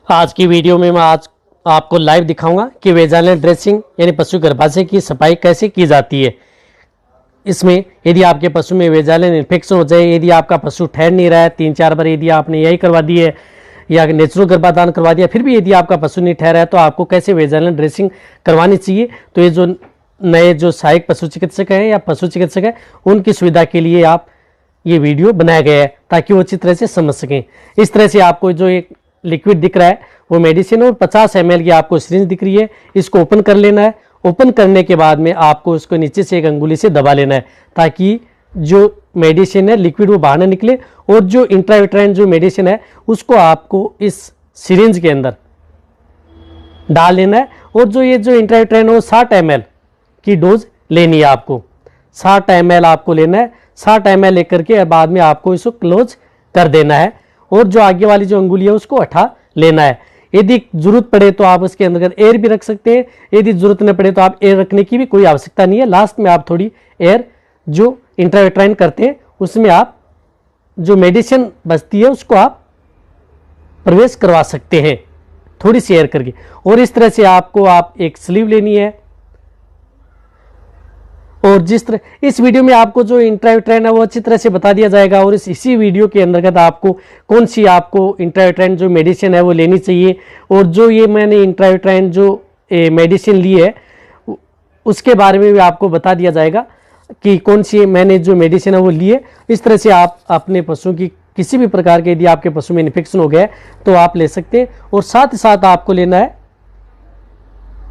आज की वीडियो में मैं आज आपको लाइव दिखाऊंगा कि वेजाइनल ड्रेसिंग यानी पशु गर्भाशय की सफाई कैसे की जाती है। इसमें यदि आपके पशु में वेजाइनल इन्फेक्शन हो जाए, यदि आपका पशु ठहर नहीं रहा है 3-4 बार यदि आपने यही करवा दी है या नेचुरल गर्भाधान करवा दिया, फिर भी यदि आपका पशु नहीं ठहरा है तो आपको कैसे वेजाइनल ड्रेसिंग करवानी चाहिए। तो ये जो नए जो सहायक पशु चिकित्सक हैं या पशु चिकित्सक हैं उनकी सुविधा के लिए आप ये वीडियो बनाया गया है ताकि वो अच्छी तरह से समझ सकें। इस तरह से आपको जो एक लिक्विड दिख रहा है वो मेडिसिन और 50 ml की आपको सिरिंज दिख रही है। इसको ओपन कर लेना है। ओपन करने के बाद में आपको इसको नीचे से एक अंगुली से दबा लेना है ताकि जो मेडिसिन है लिक्विड वो बाहर न निकले, और जो इंट्रायूटेराइन जो मेडिसिन है उसको आपको इस सिरिंज के अंदर डाल लेना है। और जो ये जो इंट्रायूटेराइन हो 60 ml की डोज लेनी है आपको, 60 ml आपको लेना है। 60 ml लेकर के बाद में आपको इसको क्लोज कर देना है और जो आगे वाली जो अंगुली है उसको हटा लेना है। यदि जरूरत पड़े तो आप उसके अंदर एयर भी रख सकते हैं, यदि जरूरत न पड़े तो आप एयर रखने की भी कोई आवश्यकता नहीं है। लास्ट में आप थोड़ी एयर जो इंट्रायूटेराइन करते हैं उसमें आप जो मेडिसिन बचती है उसको आप प्रवेश करवा सकते हैं थोड़ी सी एयर करके। और इस तरह से आपको आप एक स्लीव लेनी है। और जिस तरह इस वीडियो में आपको जो इंट्रायूटेराइन है वो अच्छी तरह से बता दिया जाएगा, और इसी वीडियो के अंतर्गत आपको कौन सी आपको इंट्रायूटेराइन जो मेडिसिन है वो लेनी चाहिए। और जो ये मैंने इंट्रायूटेराइन जो मेडिसिन ली है उसके बारे में भी आपको बता दिया जाएगा कि कौन सी मैंने जो मेडिसिन है वो ली है। इस तरह से आप अपने पशु की किसी भी प्रकार के यदि आपके पशु में इन्फेक्शन हो गया है तो आप ले सकते हैं। और साथ ही साथ आपको लेना है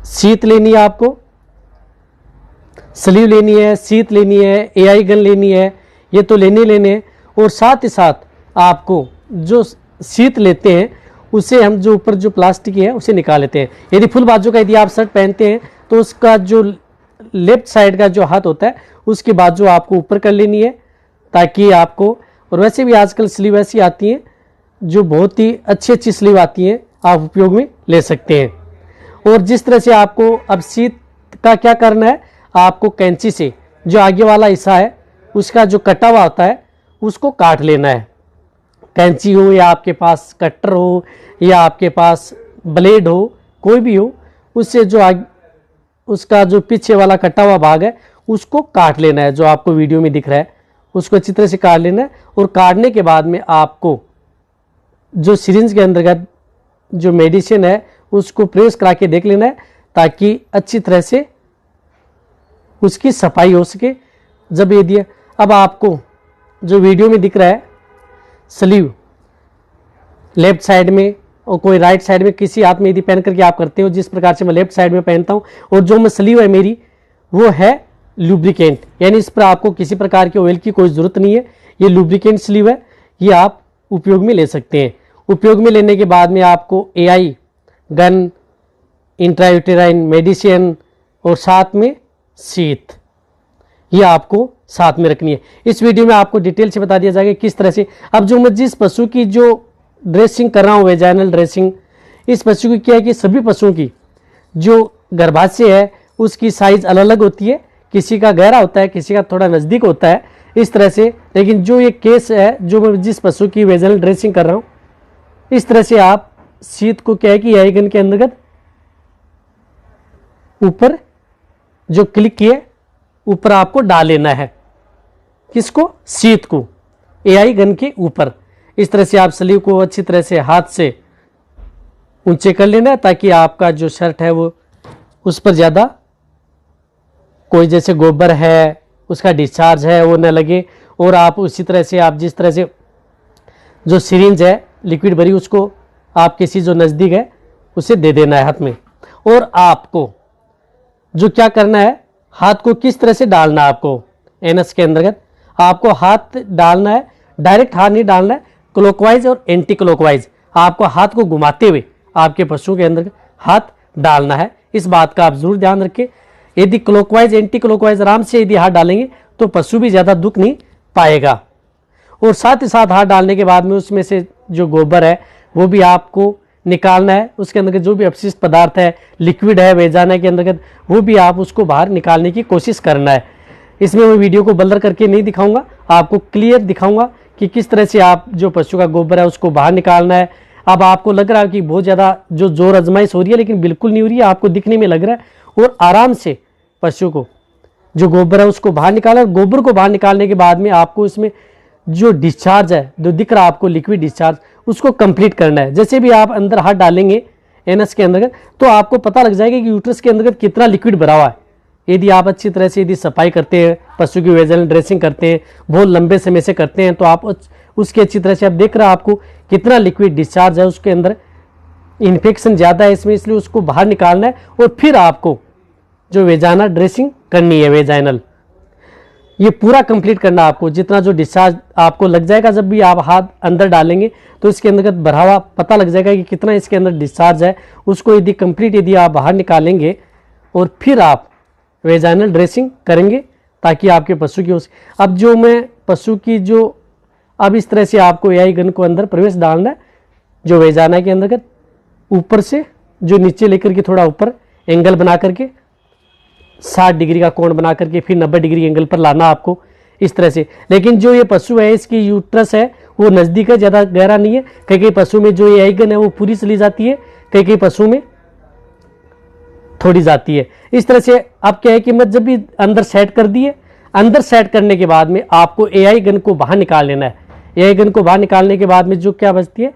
शीत लेनी है, आपको स्लीव लेनी है, शीत लेनी है, एआई गन लेनी है, ये तो लेने हैं। और साथ ही साथ आपको जो शीत लेते हैं उसे हम जो ऊपर जो प्लास्टिक है उसे निकाल लेते हैं। यदि फुल बाजू का यदि आप शर्ट पहनते हैं तो उसका जो लेफ्ट साइड का जो हाथ होता है उसकी बाजू आपको ऊपर कर लेनी है ताकि आपको, और वैसे भी आजकल स्लीव ऐसी आती हैं जो बहुत ही अच्छी स्लीव आती हैं, आप उपयोग में ले सकते हैं। और जिस तरह से आपको अब शीत का क्या करना है, आपको कैंची से जो आगे वाला हिस्सा है उसका जो कटा हुआ होता है उसको काट लेना है। कैंची हो या आपके पास कटर हो या आपके पास ब्लेड हो, कोई भी हो, उससे जो उसका जो पीछे वाला कटा हुआ भाग है उसको काट लेना है। जो आपको वीडियो में दिख रहा है उसको अच्छी तरह से काट लेना है। और काटने के बाद में आपको जो सिरिंज के अंतर्गत जो मेडिसिन है उसको प्रेस करा के देख लेना है ताकि अच्छी तरह से उसकी सफाई हो सके। जब ये दिया, अब आपको जो वीडियो में दिख रहा है स्लीव लेफ्ट साइड में और कोई राइट साइड में, किसी हाथ में यदि पहन करके आप करते हो, जिस प्रकार से मैं लेफ्ट साइड में पहनता हूं, और जो मैं स्लीव है मेरी वो है लुब्रिकेंट, यानी इस पर आपको किसी प्रकार के ऑयल की कोई जरूरत नहीं है। ये लुब्रिकेंट स्लीव है, ये आप उपयोग में ले सकते हैं। उपयोग में लेने के बाद में आपको एआई गन, इंट्रायूटेराइन मेडिसिन और साथ में शीत, ये आपको साथ में रखनी है। इस वीडियो में आपको डिटेल से बता दिया जाएगा किस तरह से। अब जो मैं जिस पशु की जो ड्रेसिंग कर रहा हूँ वेजाइनल ड्रेसिंग, इस पशु की क्या है कि सभी पशुओं की जो गर्भाशय है उसकी साइज अलग अलग होती है, किसी का गहरा होता है, किसी का थोड़ा नज़दीक होता है, इस तरह से। लेकिन जो ये केस है जो मैं जिस पशु की वेजाइनल ड्रेसिंग कर रहा हूँ, इस तरह से आप शीत को क्या है कि एआई गन के अंतर्गत ऊपर जो क्लिक किए ऊपर आपको डाल लेना है। किसको? शीत को एआई गन के ऊपर। इस तरह से आप स्लीव को अच्छी तरह से हाथ से ऊंचे कर लेना है ताकि आपका जो शर्ट है वो उस पर ज़्यादा कोई जैसे गोबर है उसका डिस्चार्ज है वो न लगे। और आप उसी तरह से आप जिस तरह से जो सिरिंज है लिक्विड भरी उसको आप किसी जो नज़दीक है उसे दे देना है हाथ में। और आपको जो क्या करना है, हाथ को किस तरह से डालना है, आपको एनस के अंतर्गत आपको हाथ डालना है। डायरेक्ट हाथ नहीं डालना है, क्लॉकवाइज और एंटी क्लॉकवाइज आपको हाथ को घुमाते हुए आपके पशु के अंदर हाथ डालना है। इस बात का आप जरूर ध्यान रखें। यदि क्लॉकवाइज एंटी क्लॉकवाइज आराम से यदि हाथ डालेंगे तो पशु भी ज़्यादा दुख नहीं पाएगा। और साथ ही साथ हाथ डालने के बाद में उसमें से जो गोबर है वो भी आपको निकालना है। उसके अंदर जो भी अपशिष्ट पदार्थ है, लिक्विड है वेजाइना के अंतर्गत, वो भी आप उसको बाहर निकालने की कोशिश करना है। इसमें मैं वीडियो को ब्लर करके नहीं दिखाऊंगा, आपको क्लियर दिखाऊंगा कि किस तरह से आप जो पशु का गोबर है उसको बाहर निकालना है। अब आपको लग रहा है कि बहुत ज़्यादा जो जोर आजमाइश हो रही है, लेकिन बिल्कुल नहीं हो रही है, आपको दिखने में लग रहा है। और आराम से पशु को जो गोबर है उसको बाहर निकाला। गोबर को बाहर निकालने के बाद में आपको इसमें जो डिस्चार्ज है, जो दिख रहा है आपको लिक्विड डिस्चार्ज, उसको कंप्लीट करना है। जैसे भी आप अंदर हाथ डालेंगे एनएस के अंदर, तो आपको पता लग जाएगा कि यूट्रस के अंदर कितना लिक्विड भरा हुआ है। यदि आप अच्छी तरह से यदि सफाई करते हैं, पशु की वेजाइनल ड्रेसिंग करते हैं, बहुत लंबे समय से करते हैं, तो आप उसके अच्छी तरह से आप देख रहे हैं आपको कितना लिक्विड डिस्चार्ज है, उसके अंदर इन्फेक्शन ज़्यादा है इसमें, इसलिए उसको बाहर निकालना है। और फिर आपको जो वेजाइनल ड्रेसिंग करनी है, वेजाइनल ये पूरा कंप्लीट करना आपको। जितना जो डिस्चार्ज आपको लग जाएगा, जब भी आप हाथ अंदर डालेंगे तो इसके अंदर भरा हुआ पता लग जाएगा कि कितना इसके अंदर डिस्चार्ज है। उसको यदि कंप्लीट यदि आप बाहर निकालेंगे और फिर आप वेजाइनल ड्रेसिंग करेंगे, ताकि आपके पशु की अब जो मैं पशु की जो अब इस तरह से आपको एआई गन को अंदर प्रवेश डालना है, जो वेजाइना के अंदर ऊपर से जो नीचे लेकर के थोड़ा ऊपर एंगल बना करके 60 डिग्री का कोण बना करके फिर 90 डिग्री एंगल पर लाना आपको इस तरह से। लेकिन जो ये पशु है, इसकी यूट्रस है वो नज़दीक है, ज़्यादा गहरा नहीं है। कई कई पशु में जो एआई गन है वो पूरी चली जाती है, कई कई पशु में थोड़ी जाती है। इस तरह से अब क्या है कि मैं जब भी अंदर सेट कर दिए, अंदर सेट करने के बाद में आपको एआई गन को बाहर निकाल लेना है। एआई गन को बाहर निकालने के बाद में जो क्या बचती है,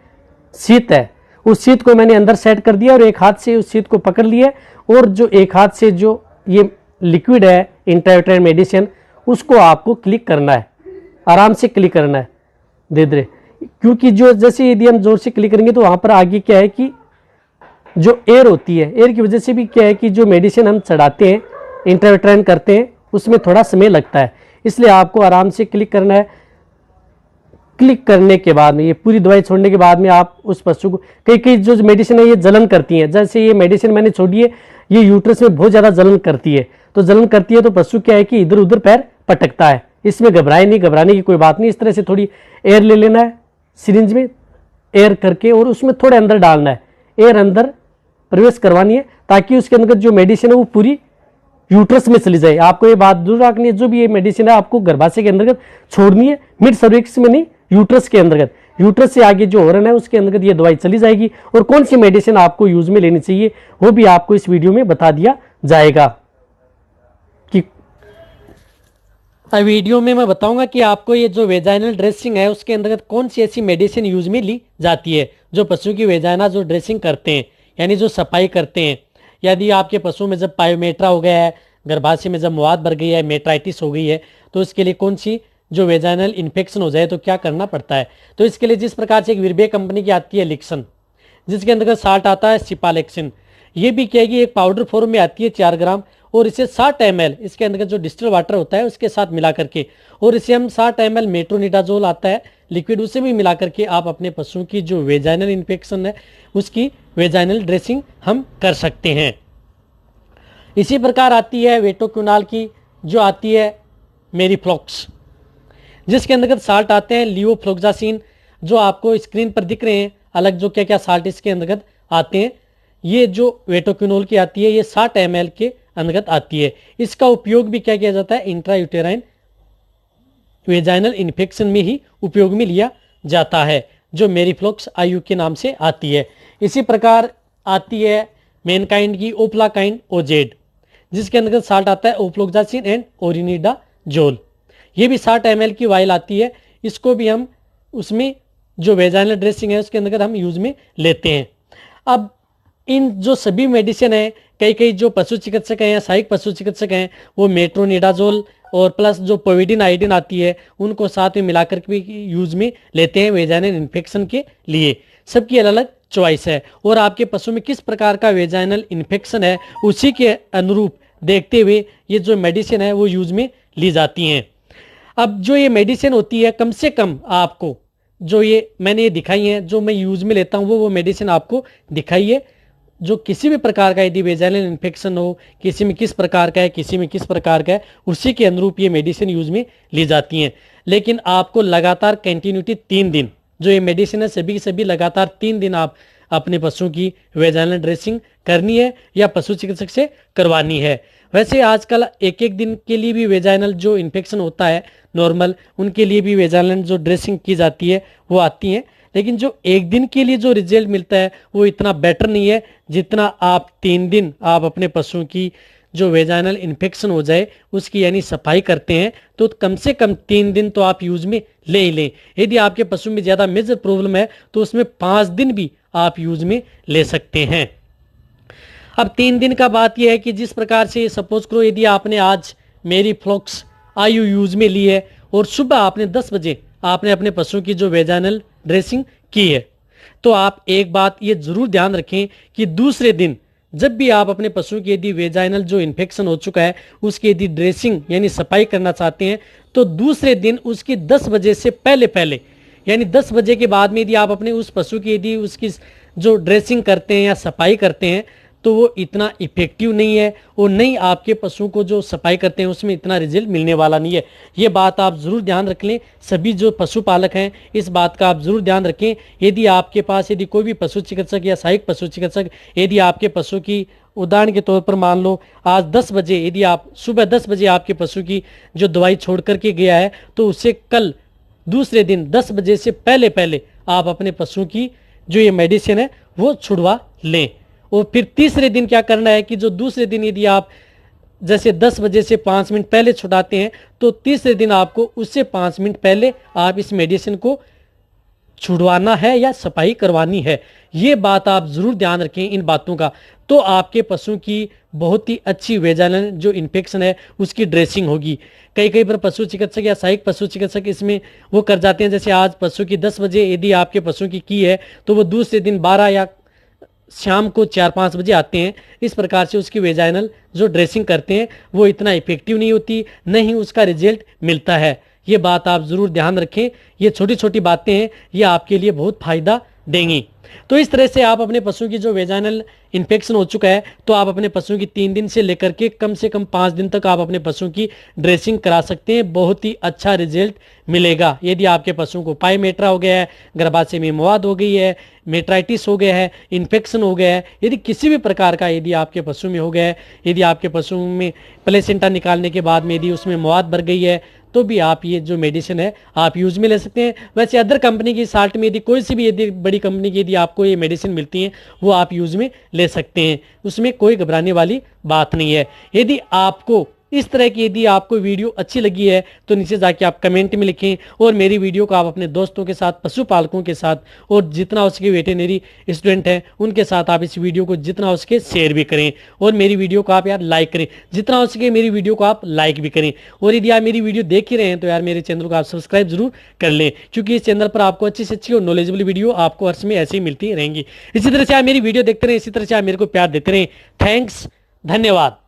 शीत है, उस शीत को मैंने अंदर सेट कर दिया और एक हाथ से उस शीत को पकड़ लिया, और जो एक हाथ से जो ये लिक्विड है इंट्रायूटेराइन मेडिसिन, उसको आपको क्लिक करना है, आराम से क्लिक करना है धीरे धीरे। क्योंकि जो जैसे यदि हम जोर से क्लिक करेंगे तो वहाँ पर आगे क्या है कि जो एयर होती है, एयर की वजह से भी क्या है कि जो मेडिसिन हम चढ़ाते हैं, इंट्रायूटेराइन करते हैं, उसमें थोड़ा समय लगता है। इसलिए आपको आराम से क्लिक करना है। क्लिक करने के बाद में ये पूरी दवाई छोड़ने के बाद में आप उस पशु को, कई कई जो मेडिसिन है ये जलन करती हैं, जैसे ये मेडिसिन मैंने छोड़ी है, ये यूट्रस में बहुत ज़्यादा जलन करती है। तो जलन करती है तो पशु क्या है कि इधर उधर पैर पटकता है। इसमें घबराए नहीं, घबराने की कोई बात नहीं। इस तरह से थोड़ी एयर ले लेना है, सिरिंज में एयर करके, और उसमें थोड़े अंदर डालना है, एयर अंदर प्रवेश करवानी है, ताकि उसके अंदर जो मेडिसिन है वो पूरी यूट्रस में चली जाए। आपको ये बात दूर रखनी है, जो भी ये मेडिसिन है आपको गर्भाशय के अंतर्गत छोड़नी है, मिड सर्विक्स में नहीं, यूट्रस के अंतर्गत। यूट्रस से आगे जो ओरन है उसके अंतर्गत ये दवाई चली जाएगी। और कौन सी मेडिसिन आपको यूज में लेनी चाहिए वो भी आपको इस वीडियो में बता दिया जाएगा। कि वीडियो में मैं बताऊंगा कि आपको ये जो वेजाइनल ड्रेसिंग है उसके अंतर्गत कौन सी ऐसी मेडिसिन यूज में ली जाती है। जो पशु की वेजाइना जो ड्रेसिंग करते हैं, यानी जो सफाई करते हैं, यदि आपके पशु में जब पायोमेट्रा हो गया है, गर्भाशय में जब मवाद भर गई है, मेट्राइटिस हो गई है, तो उसके लिए कौन सी जो वेजाइनल इन्फेक्शन हो जाए तो क्या करना पड़ता है। तो इसके लिए जिस प्रकार से एक विरबे कंपनी की आती है लिक्सन, जिसके अंदर साल्ट आता है सिपालेक्सिन, ये भी क्या है कि एक पाउडर फॉर्म में आती है 4 ग्राम, और इसे 60 ml इसके अंदर जो डिस्टिल वाटर होता है उसके साथ मिला करके, और इसे हम 60 ml मेट्रोनिडाजोल आता है लिक्विड, उसे भी मिला करके आप अपने पशु की जो वेजाइनल इन्फेक्शन है उसकी वेजाइनल ड्रेसिंग हम कर सकते हैं। इसी प्रकार आती है वेटोक्यूनाल की, जो आती है मेरीफ्लॉक्स, जिसके अंतर्गत साल्ट आते हैं लियोफ्लोक्सासिन, जो आपको स्क्रीन पर दिख रहे हैं अलग जो क्या क्या साल्ट इसके अंतर्गत आते हैं। ये जो वेटोक्यूनोल की आती है ये 60 ml के अंतर्गत आती है। इसका उपयोग भी क्या किया जाता है, इंट्रायूटेराइन वेजाइनल इन्फेक्शन में ही उपयोग में लिया जाता है, जो मेरीफ्लॉक्स आयु के नाम से आती है। इसी प्रकार आती है मैनकाइंड की ओप्लाकाइंड ओजेड, जिसके अंतर्गत साल्ट आता है ओफ्लोक्सासिन एंड ओरिनिडाजोल। ये भी 60 ml की वाइल आती है। इसको भी हम उसमें जो वेजाइनल ड्रेसिंग है उसके अंतर्गत हम यूज में लेते हैं। अब इन जो सभी मेडिसिन है, कई कई जो पशु चिकित्सक हैं या सहायक पशु चिकित्सक हैं वो मेट्रोनिडाजोल और प्लस जो पोविडिन आयोडीन आती है उनको साथ में मिलाकर के भी यूज में लेते हैं वेजाइनल इन्फेक्शन के लिए। सबकी अलग अलग चॉइस है, और आपके पशु में किस प्रकार का वेजाइनल इन्फेक्शन है उसी के अनुरूप देखते हुए ये जो मेडिसिन है वो यूज में ली जाती हैं। अब जो ये मेडिसिन होती है, कम से कम आपको जो ये मैंने ये दिखाई है, जो मैं यूज में लेता हूँ वो मेडिसिन आपको दिखाई है। जो किसी भी प्रकार का यदि वेजाइनल इन्फेक्शन हो, किसी में किस प्रकार का है, किसी में किस प्रकार का है, उसी के अनुरूप ये मेडिसिन यूज में ली जाती हैं। लेकिन आपको लगातार कंटिन्यूटी 3 दिन जो ये मेडिसिन है सभी की सभी लगातार 3 दिन आप अपने पशुओं की वेजाइनल ड्रेसिंग करनी है या पशु चिकित्सक से करवानी है। वैसे आजकल एक एक दिन के लिए भी वेजाइनल जो इन्फेक्शन होता है नॉर्मल, उनके लिए भी वेजाइनल जो ड्रेसिंग की जाती है वो आती हैं। लेकिन जो एक दिन के लिए जो रिजल्ट मिलता है वो इतना बेटर नहीं है जितना आप 3 दिन आप अपने पशुओं की जो वेजाइनल इन्फेक्शन हो जाए उसकी यानी सफाई करते हैं, तो कम से कम 3 दिन तो आप यूज में ले ही लें। यदि आपके पशु में ज़्यादा मेजर प्रॉब्लम है तो उसमें 5 दिन भी आप यूज में ले सकते हैं। अब 3 दिन का बात यह है कि जिस प्रकार से सपोज करो यदि आपने आज मेरी फ्लॉक्स आयु यूज में ली है और सुबह आपने 10 बजे आपने अपने पशु की जो वेजाइनल ड्रेसिंग की है, तो आप एक बात ये जरूर ध्यान रखें कि दूसरे दिन जब भी आप अपने पशु की यदि वेजाइनल जो इन्फेक्शन हो चुका है उसकी यदि ड्रेसिंग यानी सफाई करना चाहते हैं तो दूसरे दिन उसकी 10 बजे से पहले पहले यानी 10 बजे के बाद में यदि आप अपने उस पशु की यदि उसकी जो ड्रेसिंग करते हैं या सफाई करते हैं तो वो इतना इफेक्टिव नहीं है और नहीं आपके पशु को जो सफाई करते हैं उसमें इतना रिजल्ट मिलने वाला नहीं है। ये बात आप ज़रूर ध्यान रख लें। सभी जो पशुपालक हैं इस बात का आप ज़रूर ध्यान रखें। यदि आपके पास यदि कोई भी पशु चिकित्सक या सहायक पशु चिकित्सक यदि आपके पशु की उदाहरण के तौर पर मान लो आज 10 बजे यदि आप सुबह 10 बजे आपके पशु की जो दवाई छोड़ करके गया है तो उससे कल दूसरे दिन 10 बजे से पहले पहले आप अपने पशु की जो ये मेडिसिन है वो छुड़वा लें। और फिर तीसरे दिन क्या करना है कि जो दूसरे दिन यदि आप जैसे 10 बजे से 5 मिनट पहले छुड़ाते हैं तो तीसरे दिन आपको उससे 5 मिनट पहले आप इस मेडिसिन को छुड़वाना है या सफाई करवानी है। ये बात आप जरूर ध्यान रखें इन बातों का, तो आपके पशु की बहुत ही अच्छी वेजाइनल जो इन्फेक्शन है उसकी ड्रेसिंग होगी। कई बार पशु चिकित्सक या सहायक पशु चिकित्सक इसमें वो कर जाते हैं, जैसे आज पशु की 10 बजे यदि आपके पशु की है तो वो दूसरे दिन 12 या शाम को 4-5 बजे आते हैं। इस प्रकार से उसकी वेजाइनल जो ड्रेसिंग करते हैं वो इतना इफेक्टिव नहीं होती, नहीं उसका रिजल्ट मिलता है। ये बात आप ज़रूर ध्यान रखें। ये छोटी छोटी बातें हैं, ये आपके लिए बहुत फ़ायदा देंगी। तो इस तरह से आप अपने पशु की जो वेजाइनल इन्फेक्शन हो चुका है तो आप अपने पशु की 3 दिन से लेकर के कम से कम 5 दिन तक आप अपने पशु की ड्रेसिंग करा सकते हैं। बहुत ही अच्छा रिजल्ट मिलेगा। यदि आपके पशु को पाइमेट्रा हो गया है, गर्भाशय में मवाद हो गई है, मेट्राइटिस हो गया है, इन्फेक्शन हो गया है, यदि किसी भी प्रकार का यदि आपके पशु में हो गया है, यदि आपके पशु में प्लेसेंटा निकालने के बाद में यदि उसमें मवाद भर गई है तो भी आप ये जो मेडिसिन है आप यूज में ले सकते हैं। वैसे अदर कंपनी की साल्ट में यदि कोई सी भी यदि बड़ी कंपनी की यदि आपको ये मेडिसिन मिलती है वो आप यूज में ले सकते हैं, उसमें कोई घबराने वाली बात नहीं है। यदि आपको इस तरह की यदि आपको वीडियो अच्छी लगी है तो नीचे जाके आप कमेंट में लिखें और मेरी वीडियो को आप अपने दोस्तों के साथ, पशुपालकों के साथ और जितना हो सके वेटेनरी स्टूडेंट हैं उनके साथ आप इस वीडियो को जितना हो सके शेयर भी करें और मेरी वीडियो को आप यार लाइक करें, जितना हो सके मेरी वीडियो को आप लाइक भी करें। और यदि आप मेरी वीडियो देख ही रहे हैं तो यार मेरे चैनल को आप सब्सक्राइब जरूर कर लें, क्योंकि इस चैनल पर आपको अच्छी से अच्छी और नॉलेजेबल वीडियो आपको हर समय ऐसे ही मिलती रहेंगी। इसी तरह से आप मेरी वीडियो देखते रहें, इसी तरह से आप मेरे को प्यार देते रहें। थैंक्स, धन्यवाद।